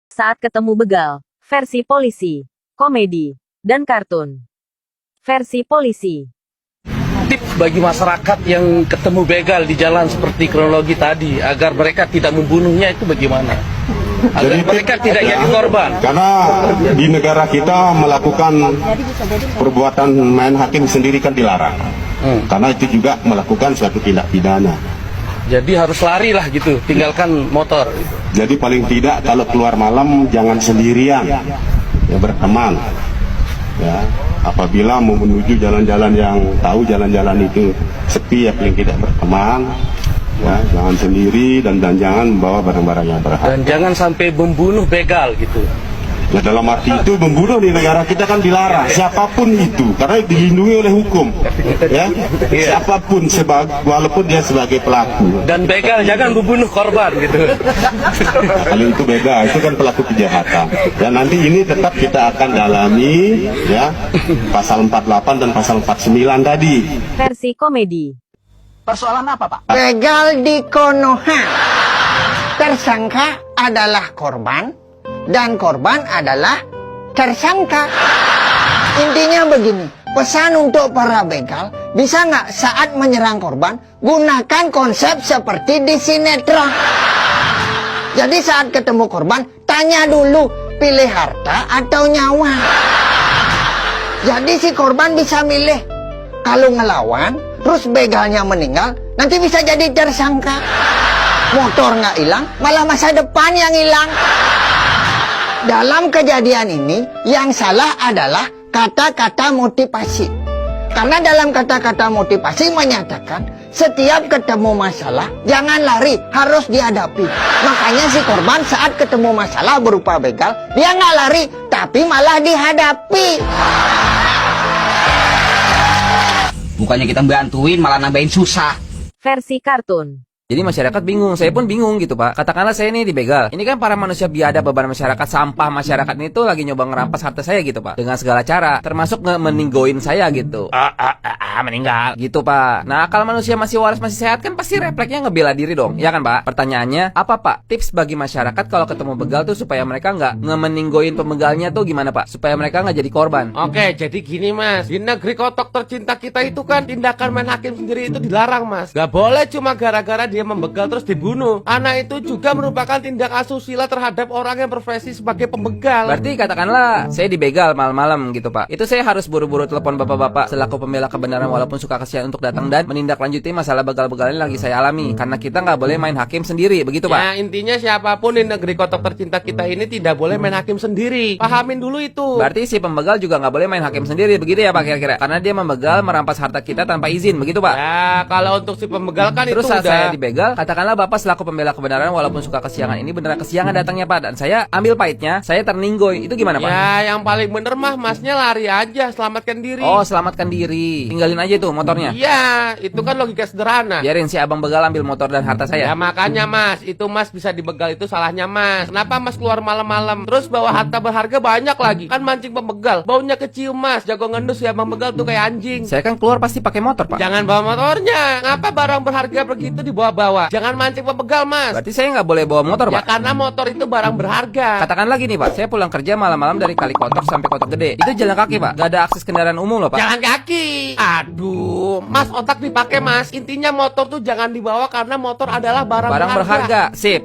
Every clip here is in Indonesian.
Saat ketemu begal, versi polisi, komedi, dan kartun. Versi polisi. Tips bagi masyarakat yang ketemu begal di jalan seperti kronologi tadi, agar mereka tidak membunuhnya itu bagaimana? Agar mereka tidak jadi korban. Karena di negara kita melakukan perbuatan main hakim sendiri kan dilarang. Karena itu juga melakukan suatu tindak pidana. Jadi harus lari lah gitu, tinggalkan motor. Jadi paling tidak kalau keluar malam jangan sendirian, ya berteman. Ya, apabila mau menuju jalan-jalan yang tahu jalan-jalan itu sepi, ya paling tidak berteman. Ya, jangan sendiri dan jangan membawa barang-barang yang berharga. Dan jangan sampai membunuh begal gitu. Ya dalam arti itu membunuh di negara kita kan dilarang, siapapun itu, karena dilindungi oleh hukum. Ya, siapapun walaupun dia sebagai pelaku. Dan begal jangan membunuh korban gitu. Nah, kalau itu beda, itu kan pelaku kejahatan. Dan nanti ini tetap kita akan dalami, ya, pasal 48 dan pasal 49 tadi. Versi komedi. Persoalan apa, Pak? Begal di Konoha. Tersangka adalah korban dan korban adalah tersangka. Intinya begini, pesan untuk para begal, bisa nggak saat menyerang korban gunakan konsep seperti di sinetron. Jadi saat ketemu korban, tanya dulu pilih harta atau nyawa. Jadi si korban bisa milih. Kalau ngelawan, terus begalnya meninggal, nanti bisa jadi tersangka. Motor nggak hilang, malah masa depan yang hilang. Dalam kejadian ini, yang salah adalah kata-kata motivasi. Karena dalam kata-kata motivasi menyatakan, setiap ketemu masalah, jangan lari, harus dihadapi. Makanya si korban saat ketemu masalah berupa begal, dia nggak lari, tapi malah dihadapi. Bukannya kita bantuin, malah nambahin susah. Versi kartun. Jadi masyarakat bingung, saya pun bingung gitu Pak. Katakanlah saya ini dibegal. Ini kan para manusia biadab, beban masyarakat, sampah masyarakat ini tuh lagi nyoba ngerampas harta saya gitu Pak. Dengan segala cara, termasuk meninggoin saya gitu. Meninggal gitu Pak. Nah kalau manusia masih waras, masih sehat kan pasti refleksnya ngebela diri dong. Ya kan Pak? Pertanyaannya, apa Pak? Tips bagi masyarakat kalau ketemu begal tuh supaya mereka nggak ngemeninggoin pembegalnya tuh gimana Pak? Supaya mereka nggak jadi korban. Oke, jadi gini Mas, di negeri kotok tercinta kita itu kan tindakan main hakim sendiri itu dilarang Mas. Gak boleh cuma gara-gara dia membegal terus dibunuh. Anak itu juga merupakan tindak asusila terhadap orang yang berprofesi sebagai pembegal. Berarti katakanlah saya dibegal malam-malam gitu Pak. Itu saya harus buru-buru telepon bapak-bapak selaku pembela kebenaran walaupun suka kasihan untuk datang dan menindaklanjuti masalah begal-begal ini lagi saya alami. Karena kita nggak boleh main hakim sendiri, begitu Pak? Ya intinya siapapun di negeri kotok tercinta kita ini tidak boleh main hakim sendiri. Pahamin dulu itu. Berarti si pembegal juga nggak boleh main hakim sendiri, begitu ya Pak kira-kira? Karena dia membegal merampas harta kita tanpa izin, begitu Pak? Ya kalau untuk si pembegal kan Terus itu saat udah. saya dibegal, katakanlah Bapak selaku pembela kebenaran walaupun suka kesiangan ini beneran kesiangan datangnya Pak, dan saya ambil pahitnya, saya terninggoy. Itu gimana Pak? Ya yang paling bener mah Masnya lari aja, selamatkan diri. Oh, selamatkan diri. Tinggalin aja tuh motornya. Iya, itu kan logika sederhana. Biarin si abang begal ambil motor dan harta saya. Ya makanya Mas, itu Mas bisa dibegal itu salahnya Mas. Kenapa Mas keluar malam-malam terus bawa harta berharga banyak lagi? Kan mancing pembegal, baunya kecium Mas. Jago ngendus ya abang begal tuh kayak anjing. Saya kan keluar pasti pakai motor Pak. Jangan bawa motornya. Ngapa barang berharga begitu dibawa-bawa? Jangan mancing pembegal Mas. Berarti saya nggak boleh bawa motor Ya Pak? karena motor itu barang berharga. Katakan lagi nih Pak, saya pulang kerja malam-malam dari Kali Kotok sampai Kotok Gede. Itu jalan kaki Pak, gak ada akses kendaraan umum loh Pak. Jalan kaki. Aduh, Mas otak dipakai Mas. Intinya motor tuh jangan dibawa karena motor adalah barang Berharga. Sip.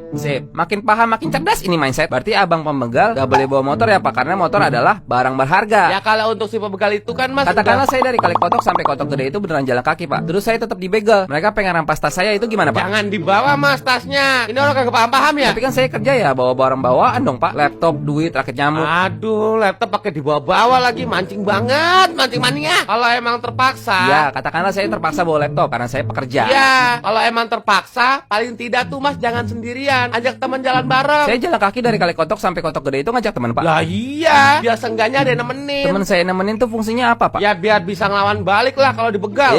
Makin paham makin cerdas ini mindset. Berarti abang pembegal gak boleh bawa motor ya Pak, karena motor adalah barang berharga. Ya kalau untuk si pembegal itu kan Mas Katakanlah udah. saya dari Kali Kotok sampai Kotok Gede itu beneran jalan kaki Pak. Terus saya tetap dibegal. Mereka pengen rampas tas saya, itu gimana Pak? Jangan dibawa Mas tasnya. Ini orang kagak paham-paham ya. Tapi kan saya kerja ya, bawa barang bawaan dong Pak. Laptop, duit, rakit nyamuk. Aduh, laptop pakai dibawa-bawa lagi, mancing banget, mancing mania. Kalau emang terpaksa. Ya, katakanlah saya terpaksa bawa laptop karena saya pekerja. Ya, kalau emang terpaksa, paling tidak tuh Mas jangan sendirian, ajak teman jalan bareng. Saya jalan kaki dari Kali Kotok sampai Kotok Gede itu ngajak teman Pak. Lah iya, biar seenggaknya ada yang nemenin. Temen saya nemenin tuh fungsinya apa Pak? Ya biar bisa ngelawan balik lah kalau dibegal.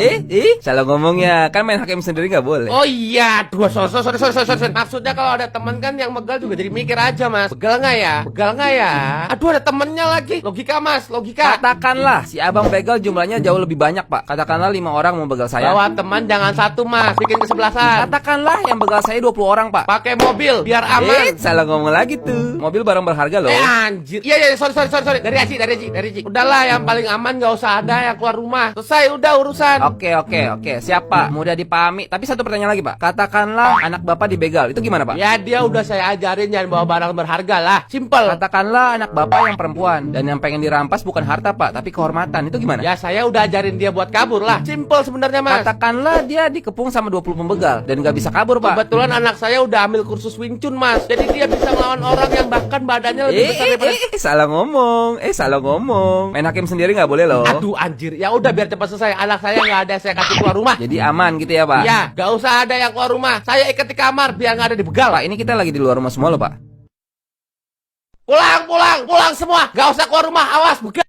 Salah ngomongnya. Kan main hakim sendiri nggak boleh. Oh iya. iya, aduh, sorry. Maksudnya kalau ada teman kan yang begal juga jadi mikir aja, Mas. Begal nggak ya? Begal nggak ya? Aduh, ada temennya lagi. Logika, Mas, logika. Katakanlah si abang begal jumlahnya jauh lebih banyak, Pak. Katakanlah 5 orang mau begal saya. Bawa teman jangan satu, Mas. Bikin kesebelasan. Katakanlah yang begal saya 20 orang, Pak. Pakai mobil biar aman. Salah ngomong lagi tuh. Mobil barang berharga loh. Anjir. Iya, sorry. Dari Aji. Udahlah, yang paling aman nggak usah ada yang keluar rumah. Selesai, udah urusan. Oke. Siapa? Mudah dipahami. Tapi satu pertanyaan lagi, Pak. Katakanlah anak Bapak dibegal. Itu gimana, Pak? Ya, dia udah saya ajarin jangan bawa barang berharga lah. Simple. Katakanlah anak Bapak yang perempuan dan yang pengen dirampas bukan harta, Pak, tapi kehormatan. Itu gimana? Ya, saya udah ajarin dia buat kabur lah. Simple sebenarnya, Mas. Katakanlah dia dikepung sama 20 pembegal dan nggak bisa kabur, Pak. Kebetulan anak saya udah ambil kursus Wing Chun, Mas. Jadi dia bisa melawan orang yang bahkan badannya lebih besar daripada... Salah ngomong. Main hakim sendiri nggak boleh loh. Aduh, anjir. Ya udah biar cepat selesai. Anak saya nggak ada saya kasih keluar rumah. Jadi aman gitu ya, Pak? Ya, nggak usah ada yang keluar rumah. Saya ikat di kamar biar nggak ada dibegal. Pak, ini kita lagi di luar rumah semua loh, Pak. Pulang semua. Nggak usah keluar rumah. Awas, begal.